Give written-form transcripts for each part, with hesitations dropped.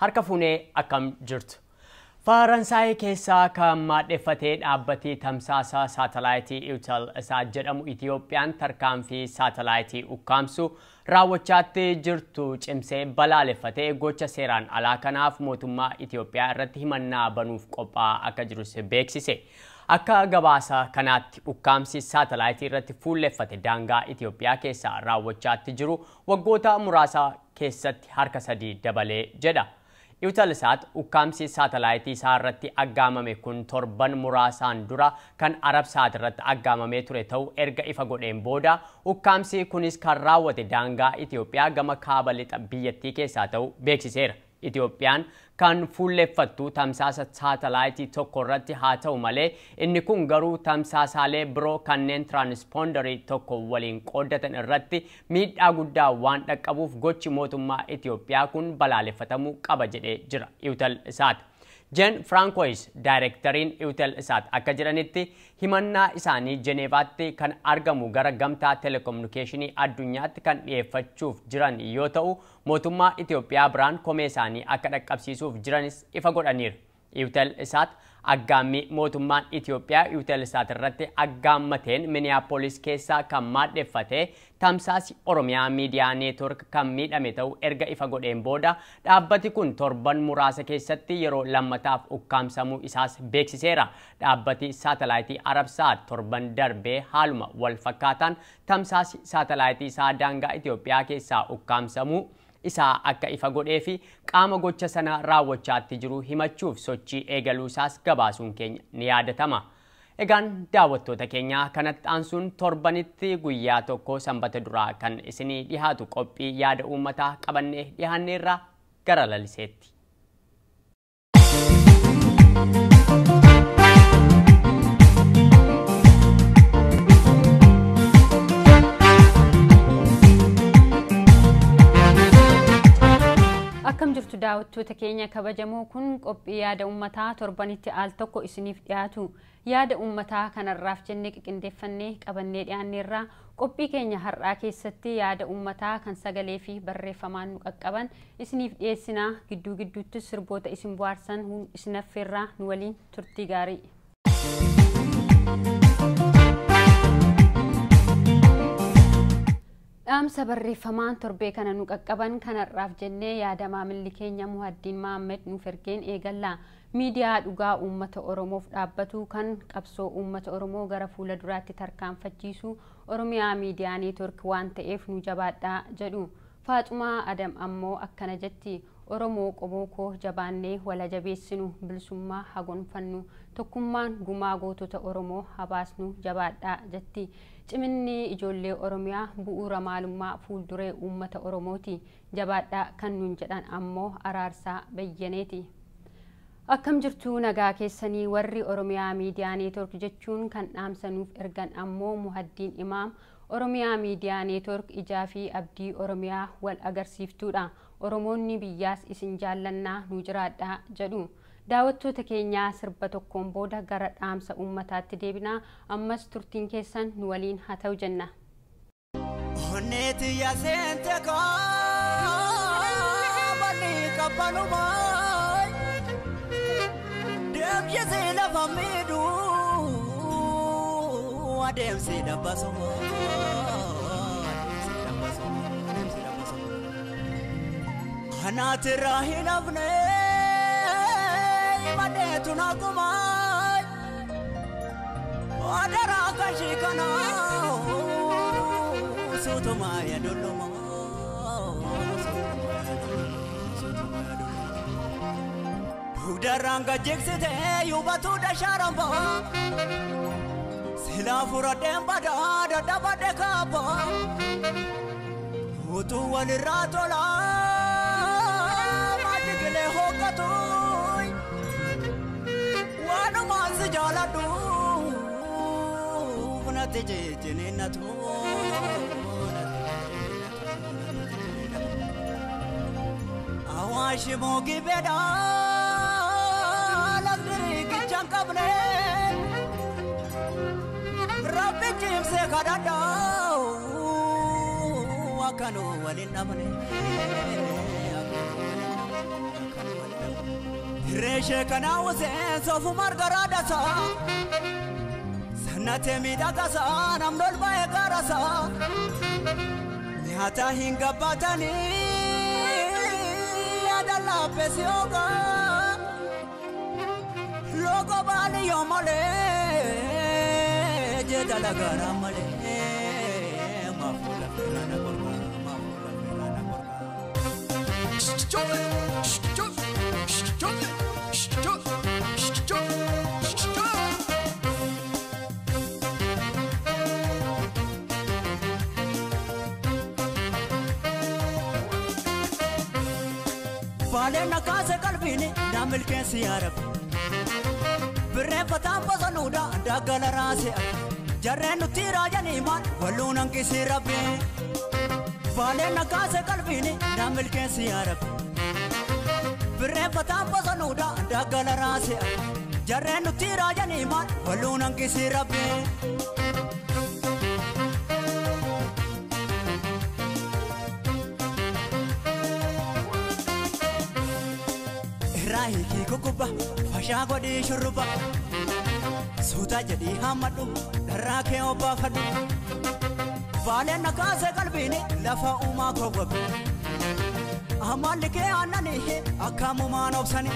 harka fuunee akkam jirtu. Faransaay keessaa kan maadheffatee dhaabbatee tamsaasa saatalaayitii Iwtal isaa jedhamu Itiyoophiyaan tarkaanfii saatalaayitii ukkaamsu raawwachaatti jirtu cimsee balaaleffatee gocha seeraan alaa kanaaf mootummaa Itiyoophiyaa irratti himannaa banuuf qophaa'aa akka jirus beeksise. Akka gabaasa kanaatti ukkaamsi saatalaayitii irratti fuulleffate daangaa Itiyoophiyaa keessaa raawwachaatti jiru waggoota muraasa keessatti harka 3 dabalee jedha. Iwtal isaat ukkaamsi saatalaayitii isaa irratti aggaamame kun torban muraasaan dura kan Arabsaat irratti aggaamamee ture ta'uu erga ifa godheen booda ukkaamsi kunis kan raawwate daangaa Itiyoophiyaa gama kaaba lixa biyyattii keessaa ta'uu beeksiseera. Itiyoophiyaan kan fuulleffattu tamsaasa saatalaayitii tokko irratti haa ta'u malee inni kun garuu tamsaasaalee biroo kanneen tiraanspoondarii tokko waliin qooddatan irratti miidhaa guddaa waan dhaqqabuuf gochi mootummaa Itiyoophiyaa kun balaaleffatamuu qaba jedhee jira. Iwtal isaat Jen Francois Directoriin Iwtal isaat akka jiranitti himannaa isaanii Jeneevaatti kan argamu gara gamtaa telekomunikeeshinii addunyaatti kan dhiyeeffachuuf jiran yoo ta'u mootummaa Itiyoophiyaa biraan komee isaanii akka dhaqqabsiisuuf jiranis ifa godhaniiru. Iwtal isaat aggaammii mootummaan Itiyoophiyaa Iwtal isaat irratti aggaammateen Minneapolis keessaa kan maadheffate tamsaasi Oromiyaa Miidiyaa Neetwork kan miidhame ta'uu erga ifa godheen booda dhaabbati kun torban muraasa keessatti yeroo lammataaf ukkaamsamuu isaas beeksiseera. Dhaabbati saatalaayitii Arabsaat torban darbee haaluma wal fakkaataan tamsaasi saatalaayitii isaa daangaa Itiyoophiyaa keessaa ukkaamsamuu isaa akka ifa godhee fi qaama gocha sana raawwachaatti jiru himachuuf sochii eegaluu isaas gabaasuun keenya ni yaadatama. Egaan daawwattoota keenya kanatti aansuun torbanitti guyyaa tokko sanbata duraa kan isinii dhihaatu qophii yaada uummataa qabannee dhihaanneerraa gara laliseetti. Akkam jirtu daawwattoota keenya kabajamoo kun qophii yaada uummataa torbanitti al tokko isiniif dhiyaatu. Yaada uummataa kanarraaf jennee qindeeffannee qabannee dhiyaanneerraa qophii keenya har'aa keessatti yaada uummataa kan sagalee fi barreeffamaan nu qaqqaban isiniif dhiyeessinaa. Gidduu gidduutti sirboota isin bohaarsan isin affeerraa nu waliin turtii gaarii. Dhaamsa barreeffamaan torbee kana nu qaqqaban kanarraaf jennee yaada maamilli keenya Muhaddiin Mahammed nuuf ergeen eegalla. Miidiyaa dhugaa uummata Oromoof dhaabbatu kan qabsoo uummata Oromoo gara fuula duraatti tarkaanfachiisu Oromiyaa Miidiyaa Neetwork waan ta'eef nu jabaadhaa jedhu. Faaxumaa Adam ammoo akkana jetti. Oromoo qoboo koo jabaannee wala jabeessinu bilisummaa hagonfannu tokkummaan gumaa gootota Oromoo habaasnu jabaadhaa jetti. Ciminni ijoollee Oromiyaa bu'uura maalummaa fuulduree uummata Oromooti. Jabaadhaa kan nuun jedhan ammoo Araarsaa Bayyaneeti. Akkam jirtu nagaa keessanii warri Oromiyaa Miidiyaa Neetwork jechuun kan dhaamsanuuf ergan ammoo Muhaddiin Imaam Oromiyaa Miidiyaa Neetwork ijaa fi abdii Oromiyaa wal agarsiiftuudha. Oromoonni biyyaas isin jaallannaa nu jiraadhaa jedhu. Daawwattoota keenyaa sirba tokkoon booda gara dhaamsa uummataatti deebinaa. Ammas turtiin keessan nu waliin haa ta'u jenna. Honneeti yaasente kaabani kabbanumaa deemjisee lafa miidhuu adeemsee dabbasumaa. Hanaati rahin afne madeetu nagumaa adaraa kashii kana suutumaa yaadulumaa hudarraan gajjeeksitee yuubatuu dashaarambaa silaa furadheen badaa dadhabadhe kaabaa utuu walirraa tolaa. Waanuma jaalladhu natti jechuun natu. Awaashi moogi beedaa lagdiri kichaan qabne rabbi cimsee kadhadhaa akkanuu waliin dhabne. Reeshe kana wuseen sofu margaraadha saa sannatee miidhagasa namdol baay'ee gaarasa nyaata hin gabbaatanii yaada laapheesi hoogaa logo baali yoo malee jeedala gaara malee maafuula feerana gorgaa maafuula feerana gorgaa. Balena kaase kalbini namil kensi arab birre fatam basanuda dagala rase jarrenu tirajani man wallunan kisi rabbi balena kaase kalbini namil kensi arab birre fatam basanuda dagala rase jarrenu tirajani man wallunan kisi rabbi. Rahiki kukuba fasha godi shuruba suta jadi hamadu darake oba fadu bale nakase kalbini lafa uma kogobi amalike anani akamu manobsani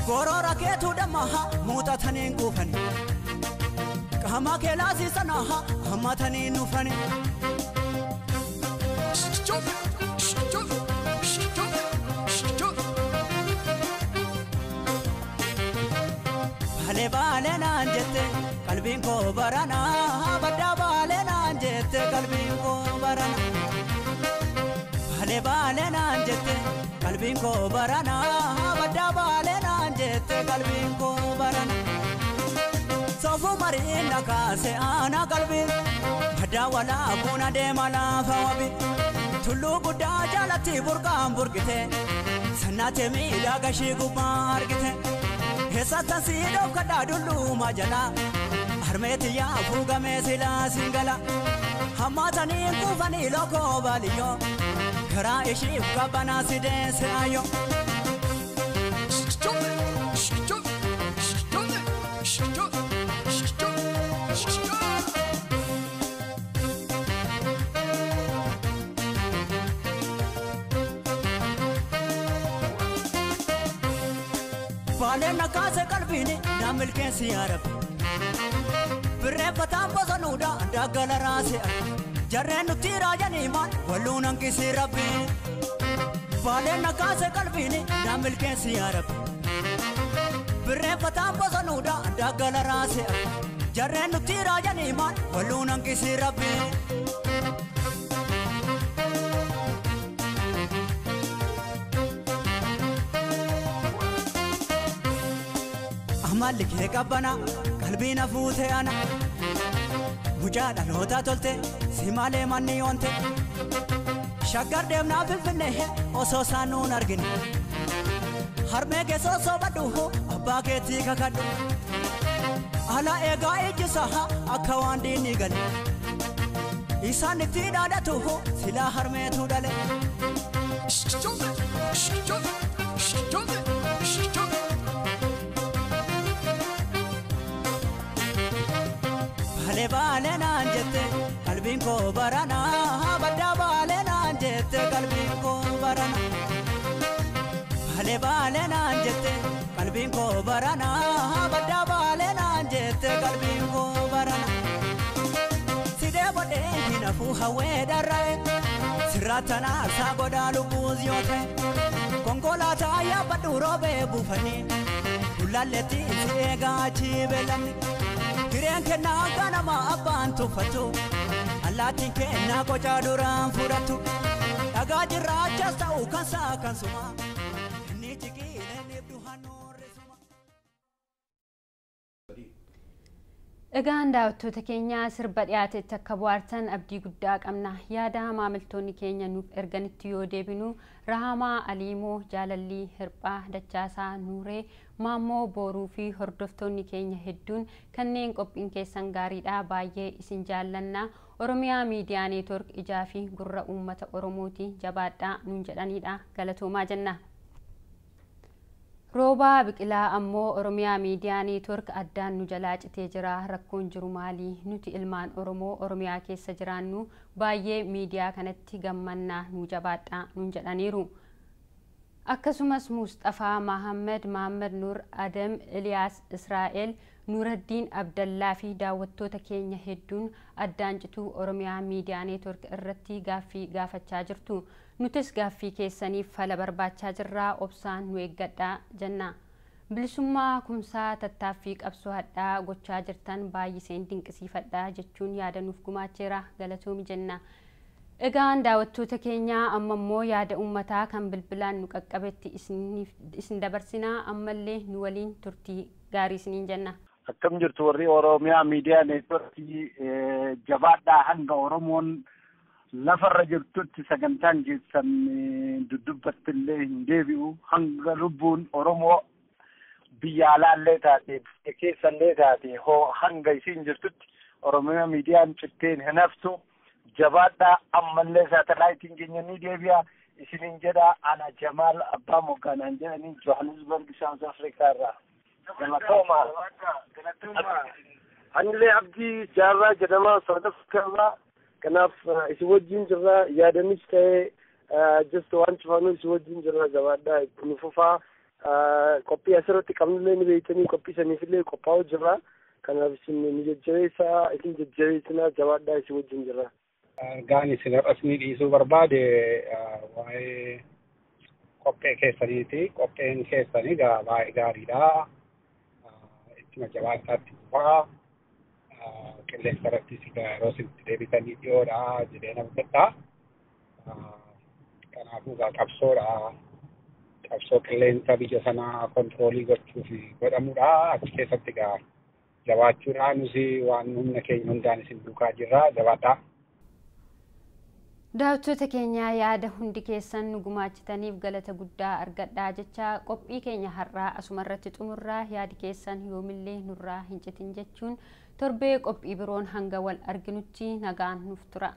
gorora ke tudamaha mutatani kufani kama kelasi sanaha amatani nufani. Bale nanjete kalbin ko barana badda bale nanjete kalbin ko barana bale nanjete kalbin ko barana badda bale nanjete kalbin ko barana sofu marina kase ana kalbin badda wala kuna de mala fawabi tullu gudda jalati burqan burgite sanate mi daga shi gubar gite Hesa tansido kada dulu majala harmeti ya fuga mesila singala hamatani kufani loko baliyo kara ishi kabana side sayo Balena kaase kalbini namil kensi arab birre fatam basanuda dagala rase jarrenu tirajani man wallunan kisi rabbi balena kaase kalbini namil kensi arab birre fatam basanuda dagala rase jarrenu tirajani man wallunan kisi rabbi. Malike kabana kalbina fuute ana mujada lota tolte simale manni onte shaggar demna filfinne oso sanun argine harme ke so badu abba ke ti kakadu ala ega ejisa akawandi ni gale isan ti dada tu sila harme tu dale Bale nanjete kalbin ko barana badda bale nanjete kalbin ko barana bale nanjete kalbin ko barana badda bale nanjete kalbin ko barana side bode hinafu hawe darai siratana sagoda lubuzyote konkolata ya baduro be bufani ulaleti siega chibelani Kireen kenna ganama abbaan tuffatu allaatiin kenna qoca duraan fudhatu dhagaa jirraachas ta'u kansaa kansuma inni jiqiileen ibdu hannuurrisuma. Egaan daawwattoota keenya sirba dhiyaatetti akka bohaartan abdii guddaa qabna. Yaada maamiltoonni keenya nuuf erganitti yoo deebinu Rahamaa Aliimoo, Jaalallii Hirphaa, Dachaasaa Nuuree, Maammoo Booruu fi hordoftoonni keenya hedduun kanneen qophiin keessan gaariidha baay'ee isin jaallanna. Oromiyaa Miidiyaa Neetwork ijaa fi gurra uummata Oromooti jabaadhaa nuun jedhanidha. Galatoomaa jenna. Roobaa Biqilaa ammoo Oromiyaa Miidiyaa Neetwork addaan nu jalaa citee jira. Rakkoon jiru maali? Nuti ilmaan Oromoo Oromiyaa keessa jiraannu baay'ee miidiyaa kanatti gammannaa nu jabaadhaa nuun jedhaniiru. Akkasumas Mustafaa Mahammad Nur Adam Eliyaas Israa'el Nuraddiin Abdallaa fi daawwattoota keenya hedduun addaan cituu Oromiyaa Miidiyaa Neetwork irratti gaaffii gaafachaa jirtu. Nutis gaaffii keessaniif fala barbaachaa jirraa, obsaan nu eeggadhaa jenna. Bilisummaa kumsaa tattaaffii qabsoo hadhaa gochaa jirtan baay'iseen dinqisiifadhaa jechuun yaada nuuf gumaacheera. Galatoomi jenna. Egaan daawwattoota keenya amma immoo yaada uummataa kan bilbilaan nu qaqqabetti isin dabarsinaa, ammallee nu waliin turtii gaarii isiniin jenna. Akkam jirtu warri Oromiyaa Miidiyaa Neetworkii jabaadhaa hanga Oromoon lafarra jirtutti sagantaan keessan dudubbattillee hin deebi'u, hanga lubbuun Oromoo biyya alaallee taate biyya keessallee taate hoo hanga isiin jirtutti Oromiyaa Miidiyaan citteen hin haftu. Jabaadhaa ammallee saatalaayitiin keenya ni deebi'a isiniin jedha. Ana Jamaal Abbaa Moggaanaan jedhanii Johannesburg South Africa irraa. Galatooma. Anillee Abdii Jaarraa jedhama South Africa irraa. Kanaaf isin wajjin jirra, yaadanis ta'ee just waan cufaanuu isin wajjin jirra. Jabaadhaa nu fufaa. Qophii asirratti qabnullee ni beektanii qophii saniifillee qophaa'u jirra. Kanaaf isin ni jajjabeessaa, isin jajjabeessinaa, jabaadhaa isin wajjin jirra. Argaan isin har'asni dhiisuu barbaade waa'ee qophee keessaniiti. Qopheen keessanii baay'ee gaariidha. Ittuma jabaadhaatti fufaa. Qilleensa irrattis yeroo isinitti deebitanii dhiyoodha jedhee nama fedha. Kanaafuu qabsoodha. Qabsoo qilleensa biyya sanaa kontiroolii gochuuf godhamudha. Achi keessatti jabaachuudhaan nuti waan humna keenya hundaan isin duukaa jirra. Jabaadhaa. Daawwattoota keenya yaada hundi keessan nu gumaachitaniif galata guddaa argadhaa jecha qophii keenya har'aa asumarratti xumurraa. Yaadi keessan yoomillee nurraa hin citin jechuun torbee qophii biroon hanga wal arginutti nagaan nuuf tura.